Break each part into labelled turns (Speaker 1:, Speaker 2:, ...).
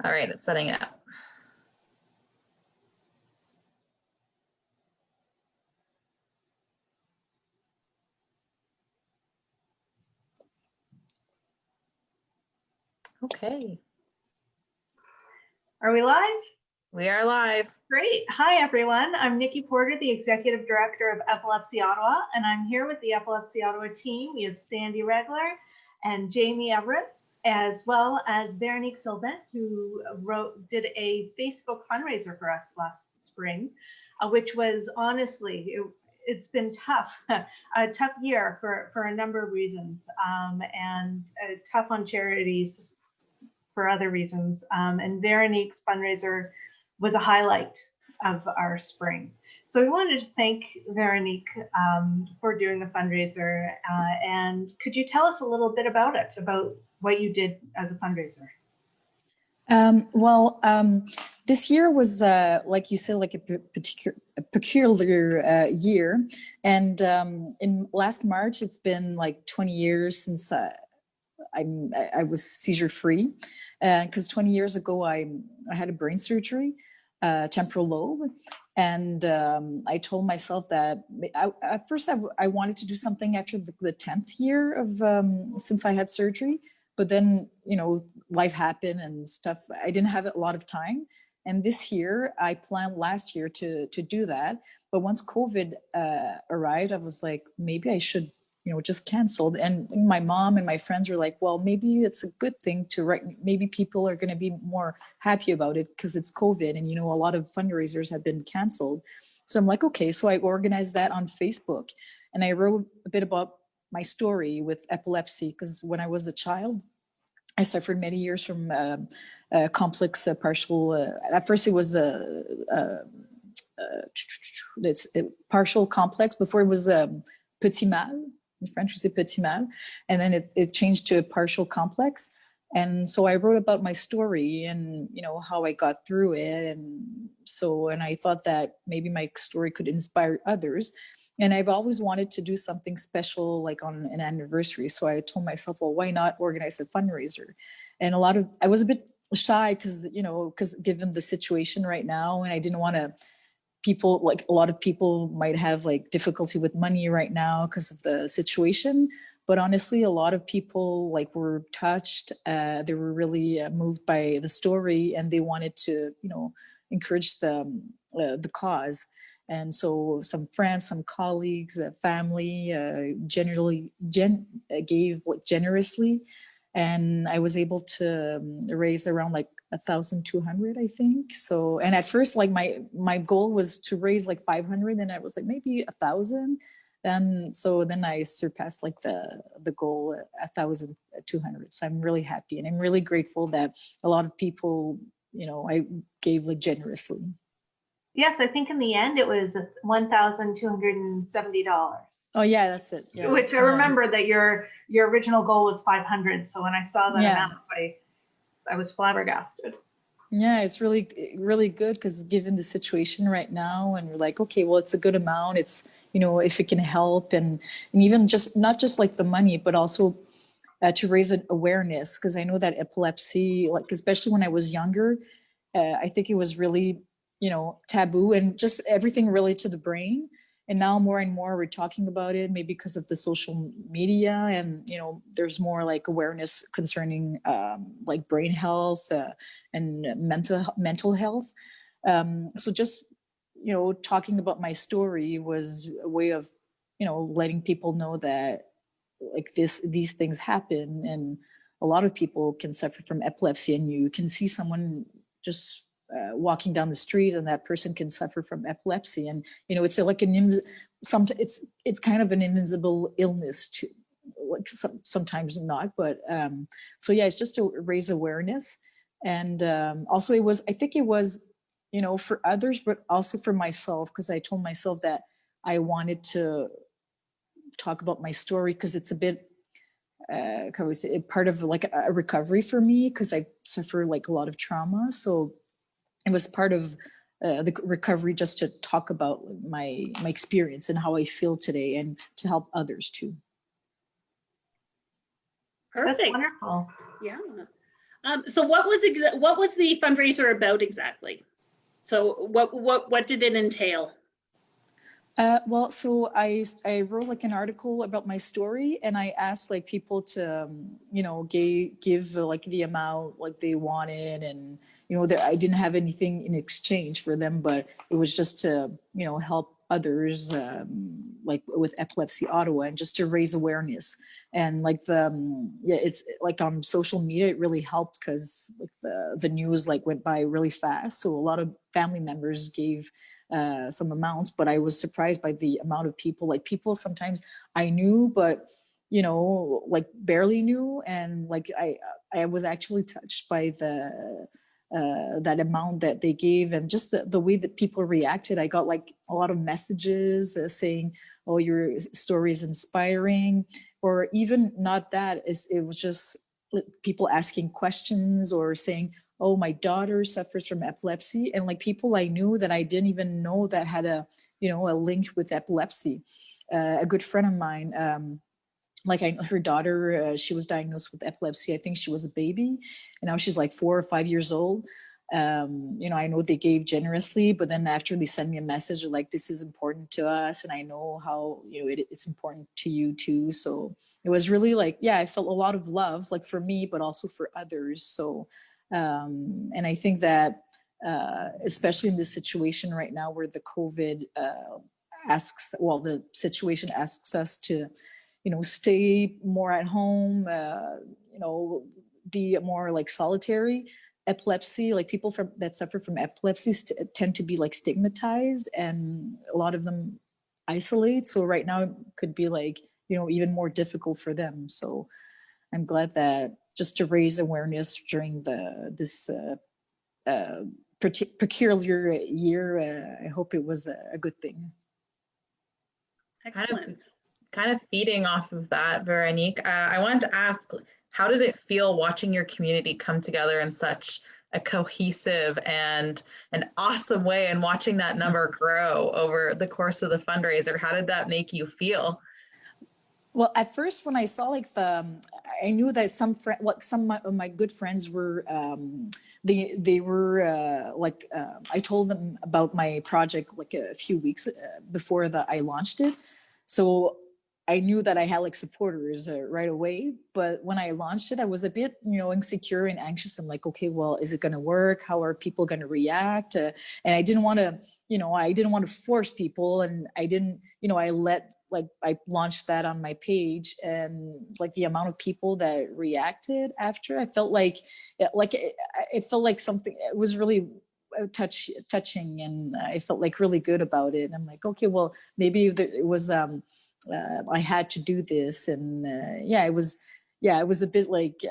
Speaker 1: All right, it's setting it up. Okay.
Speaker 2: Are we live?
Speaker 1: We are live.
Speaker 2: Great. Hi, everyone. I'm Nikki Porter, the Executive Director of Epilepsy Ottawa, and I'm here with the Epilepsy Ottawa team. We have Sandy Regler and Jamie Everett, as well as Veronique Sylvain, who did a Facebook fundraiser for us last spring, which was honestly, it's been tough, a tough year for a number of reasons, and tough on charities for other reasons. And Veronique's fundraiser was a highlight of our spring. So we wanted to thank Veronique for doing the fundraiser. And could you tell us a little bit about it, about what you did as a fundraiser?
Speaker 3: This year was, like you said, like a peculiar year. And in last March, it's been like 20 years since I was seizure free. Because 20 years ago, I had a brain surgery, temporal lobe. And I told myself that at first I wanted to do something after the 10th year of since I had surgery. But then, you know, life happened and stuff. I didn't have a lot of time. And this year, I planned last year to do that. But once COVID arrived, I was like, maybe I should, you know, just canceled. And my mom and my friends were like, well, maybe it's a good thing to write. Maybe people are going to be more happy about it because it's COVID. And, you know, a lot of fundraisers have been canceled. So I'm like, okay. So I organized that on Facebook. And I wrote a bit about my story with epilepsy, because when I was a child, I suffered many years from complex partial. At first, it was it's partial complex. Before it was petit mal. In French, we say petit mal, and then it changed to a partial complex. And so I wrote about my story and, you know, how I got through it, and I thought that maybe my story could inspire others. And I've always wanted to do something special, like on an anniversary. So I told myself, well, why not organize a fundraiser? And I was a bit shy because, you know, because given the situation right now, and I didn't want to, a lot of people might have like difficulty with money right now because of the situation. But honestly, a lot of people like were touched. They were really moved by the story, and they wanted to, you know, encourage the cause. And so some friends, some colleagues, family gave generously. And I was able to raise around like 1,200, I think. So, and at first, like my goal was to raise like 500, and I was like maybe 1,000. And so then I surpassed like the goal 1,200. So I'm really happy, and I'm really grateful that a lot of people, you know, I gave like generously.
Speaker 2: Yes, I think in the end it was $1,270.
Speaker 3: Oh yeah, that's it. Yeah.
Speaker 2: Which I remember that your original goal was 500. So when I saw that amount, I was flabbergasted.
Speaker 3: Yeah, it's really, really good because given the situation right now, and we're like, okay, well, it's a good amount. It's, you know, if it can help, and even just not just like the money, but also to raise an awareness, because I know that epilepsy, like especially when I was younger, I think it was really, you know, taboo, and just everything related to the brain. And now more and more we're talking about it, maybe because of the social media, and, you know, there's more like awareness concerning like brain health and mental health. So just, you know, talking about my story was a way of, you know, letting people know that like these things happen, and a lot of people can suffer from epilepsy, and you can see someone just walking down the street, and that person can suffer from epilepsy. And, you know, it's like it's kind of an invisible illness too, like sometimes not, but so yeah, it's just to raise awareness. And also I think it was, you know, for others, but also for myself, because I told myself that I wanted to talk about my story, because it's a bit part of like a recovery for me, because I suffer like a lot of trauma. So it was part of the recovery, just to talk about my experience and how I feel today, and to help others too.
Speaker 4: Perfect.
Speaker 2: That's wonderful.
Speaker 4: Yeah. So what was the fundraiser about exactly? So what did it entail?
Speaker 3: Well, so I wrote like an article about my story, and I asked like people to give like the amount like they wanted, and I didn't have anything in exchange for them, but it was just to help others like with Epilepsy Ottawa, and just to raise awareness. And like it's like on social media it really helped, because like the news like went by really fast, so a lot of family members gave some amounts, but I was surprised by the amount of people. Like people sometimes I knew, but like barely knew, and like I was actually touched by the that amount that they gave, and just the way that people reacted. I got like a lot of messages saying, "Oh, your story is inspiring," or even not that. It was just people asking questions or saying, "Oh, my daughter suffers from epilepsy," and like people I knew that I didn't even know that had a link with epilepsy. A good friend of mine, like her daughter, she was diagnosed with epilepsy. I think she was a baby, and now she's like 4 or 5 years old. I know they gave generously, but then after they send me a message like, "This is important to us, and I know how it's important to you too." So it was really like, yeah, I felt a lot of love, like for me, but also for others. So and I think that especially in this situation right now where the COVID the situation asks us to stay more at home, be more like solitary. Epilepsy, like people that suffer from epilepsy tend to be like stigmatized, and a lot of them isolate. So right now it could be like, even more difficult for them. So I'm glad that just to raise awareness during this peculiar year, I hope it was a good thing.
Speaker 4: Excellent.
Speaker 1: Kind of feeding off of that, Veronique, I wanted to ask, how did it feel watching your community come together in such a cohesive and an awesome way, and watching that number grow over the course of the fundraiser? How did that make you feel?
Speaker 3: Well, at first, when I saw like I knew that some of my good friends were, they were I told them about my project like a few weeks before I launched it, so I knew that I had like supporters right away. But when I launched it, I was a bit insecure and anxious. I'm like, okay, well, is it going to work? How are people going to react? And I didn't want to force people, and I didn't I launched that on my page, and like the amount of people that reacted after, I felt like it felt like something. It was really touching, and I felt like really good about it. And I'm like, okay, well, maybe it was I had to do this, and it was a bit like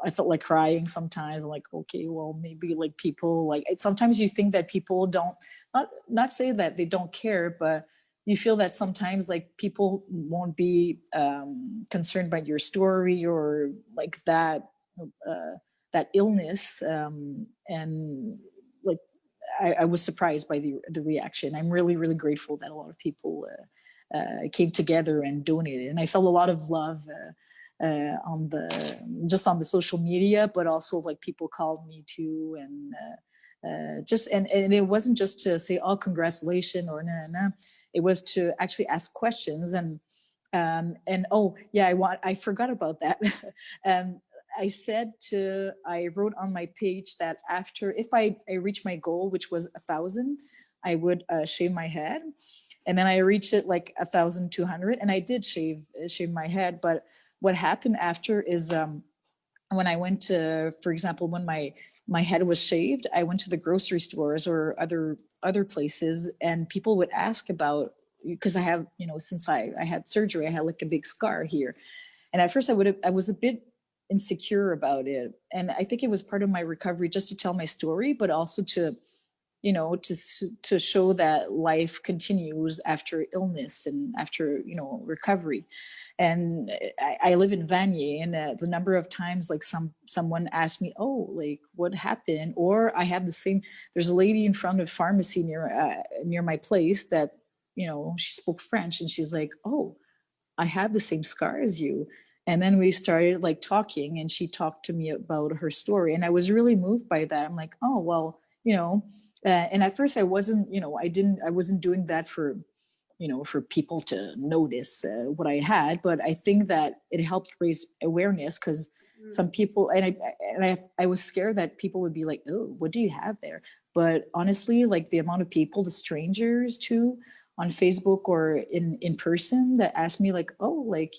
Speaker 3: I felt like crying sometimes. I'm like, okay, well, maybe like people sometimes you think that people don't not say that they don't care, but you feel that sometimes like people won't be concerned by your story or like that illness, and like I was surprised by the reaction. I'm really, really grateful that a lot of people came together and donated, and I felt a lot of love on the social media, but also like people called me too, and and it wasn't just to say, "Oh, congratulations," or no. It was to actually ask questions, and oh yeah, I forgot about that. I wrote on my page that after, if I reach my goal, which was 1,000, I would shave my head. And then I reached it like 1,200, and I did shave my head. But what happened after is when I went to, for example, when my head was shaved, I went to the grocery stores or other places, and people would ask about, because I have, since I had surgery, I had like a big scar here. And at first I was a bit insecure about it. And I think it was part of my recovery just to tell my story, but also to show that life continues after illness and after, recovery. And I live in Vanier, and the number of times like someone asked me, "Oh, like what happened?" Or I have there's a lady in front of pharmacy near my place that, she spoke French, and she's like, "Oh, I have the same scar as you." And then we started like talking, and she talked to me about her story, and I was really moved by that. I'm like, oh, well, and at first I wasn't, I wasn't doing that for, for people to notice what I had, but I think that it helped raise awareness, because some people, and I was scared that people would be like, oh, what do you have there? But honestly, like the amount of people, the strangers too, on Facebook or in person, that asked me like, oh, like,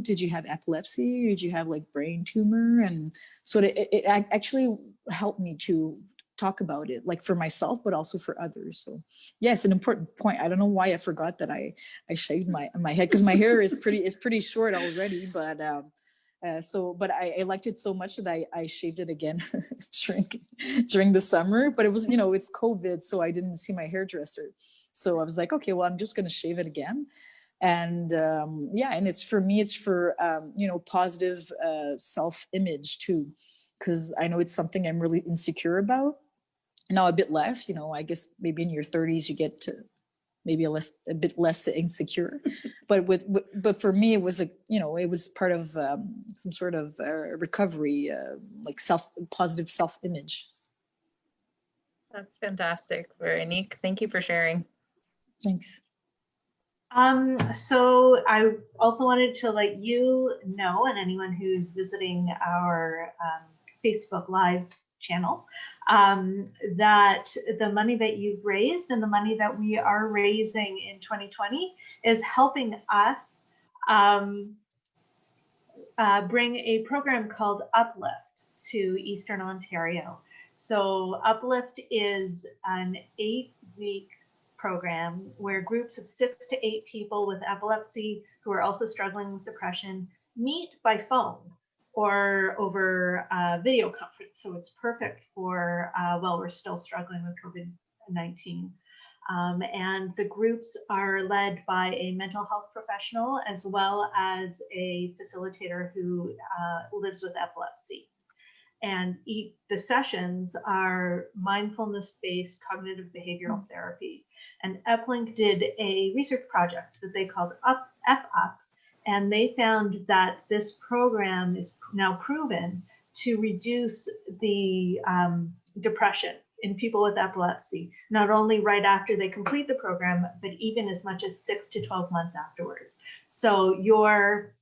Speaker 3: did you have epilepsy? Did you have like brain tumor? And so it actually helped me to talk about it, like for myself, but also for others. So yeah, it's an important point. I don't know why I forgot that I shaved my head, because my hair is pretty short already, but but I liked it so much that I shaved it again during the summer. But it was, it's COVID, so I didn't see my hairdresser. So I was like, okay, well, I'm just going to shave it again. And yeah, and it's for me, it's for, positive self-image too, because I know it's something I'm really insecure about. Now a bit less, I guess maybe in your 30s, you get to maybe a bit less insecure, but for me, it was it was part of some sort of recovery, like positive self-image.
Speaker 1: That's fantastic, Veronique. Thank you for sharing.
Speaker 3: Thanks.
Speaker 2: So I also wanted to let you know, and anyone who's visiting our Facebook Live channel, that the money that you've raised and the money that we are raising in 2020 is helping us bring a program called Uplift to Eastern Ontario. So Uplift is an 8-week program where groups of 6 to 8 people with epilepsy who are also struggling with depression meet by phone or over video conference. So it's perfect for, we're still struggling with COVID-19. And the groups are led by a mental health professional as well as a facilitator who lives with epilepsy. And the sessions are mindfulness-based cognitive behavioral therapy. And Eplink did a research project that they called Up, and they found that this program is now proven to reduce the depression in people with epilepsy, not only right after they complete the program, but even as much as 6 to 12 months afterwards. So your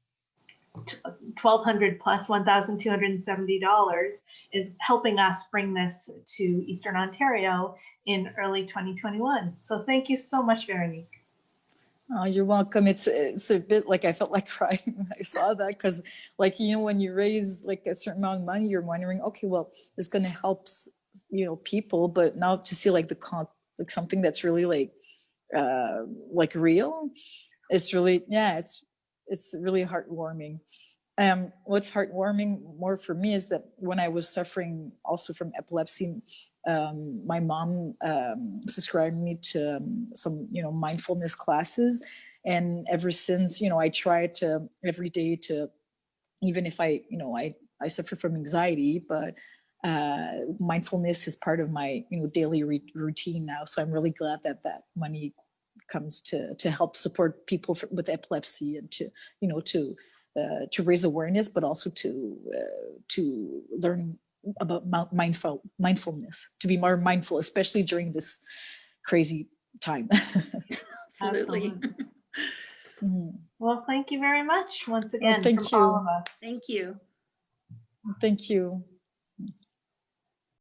Speaker 2: $1,200 plus $1,270 is helping us bring this to Eastern Ontario in early 2021. So thank you so much, Veronique.
Speaker 3: Oh, you're welcome. It's a bit like I felt like crying when I saw that, because like, when you raise like a certain amount of money, you're wondering, okay, well, it's going to help, people, but now to see like like something that's really like real, it's really, yeah, it's really heartwarming. What's heartwarming more for me is that when I was suffering also from epilepsy, my mom subscribed me to some, mindfulness classes. And ever since, I try to every day to, even if I suffer from anxiety, but mindfulness is part of my, daily routine now. So I'm really glad that that money comes to help support people with epilepsy, and to raise awareness, but also to learn about mindfulness, to be more mindful, especially during this crazy time.
Speaker 4: Absolutely.
Speaker 2: Well, thank you very much once again
Speaker 3: thank
Speaker 2: from
Speaker 3: you.
Speaker 2: all of us.
Speaker 4: Thank you.
Speaker 3: Thank you.